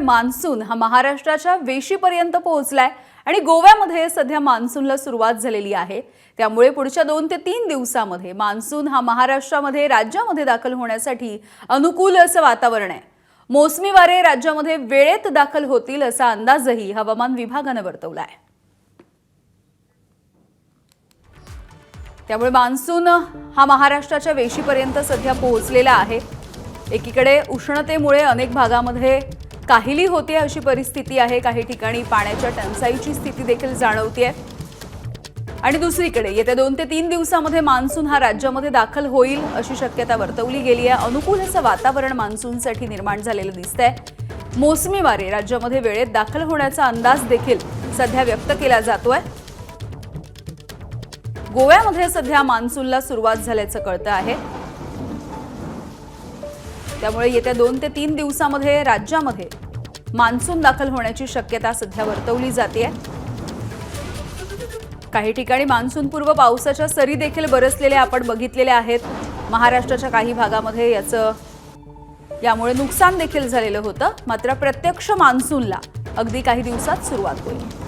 Monsoon हा महाराष्ट्राच्या वेशीपर्यंत पोहोचलाय आणि गोव्यामध्ये सध्या मान्सूनला सुरुवात झालेली आहे। त्यामुळे पुढच्या 2 ते 3 दिवसांमध्ये मान्सून हा महाराष्ट्रामध्ये राज्यामध्ये दाखल होण्यासाठी अनुकूल असं वातावरण आहे। मोसमी वारे राज्यामध्ये वेळेत दाखल होतील असा अंदाजही हवामान विभागाने वर्तवला आहे। त्यामुळे मान्सून हा महाराष्ट्राच्या वेशीपर्यंत सध्या पोहोचलेला आहे। एकीकडे उष्णतेमुळे अनेक भागामध्ये काहिली होते अशी परिस्थिती आहे। काही ठिकाणी पाण्याच्या टंचाईची स्थिती देखील जाणवते आणि दुसरीकडे येत्या 2 ते 3 दिवसांमध्ये मान्सून हा राज्यामध्ये दाखल होईल अशी शक्यता वर्तवली गेली आहे। अनुकूल असं वातावरण मान्सूनसाठी निर्माण झालेलं दिसतंय। मोसमी वारे राज्यामध्ये वेळेत दाखल होण्याचा अंदाज देखील सध्या व्यक्त केला जातोय। गोव्यामध्ये सध्या मान्सूनला सुरुवात झाल्याचं कळतं आहे। त्यामुळे येत्या 2 ते 3 दिवसांमध्ये राज्यामध्ये मान्सून दाखल होण्याची शक्यता सध्या वर्तवली जाते। काही ठिकाणी मान्सूनपूर्व पावसाच्या सरी देखील बरसलेल्या आपण बघितलेल्या आहेत। महाराष्ट्राच्या काही भागामध्ये यामुळे नुकसान देखील झालेलं होतं। मात्र प्रत्यक्ष मान्सूनला अगदी काही दिवसात सुरुवात होईल।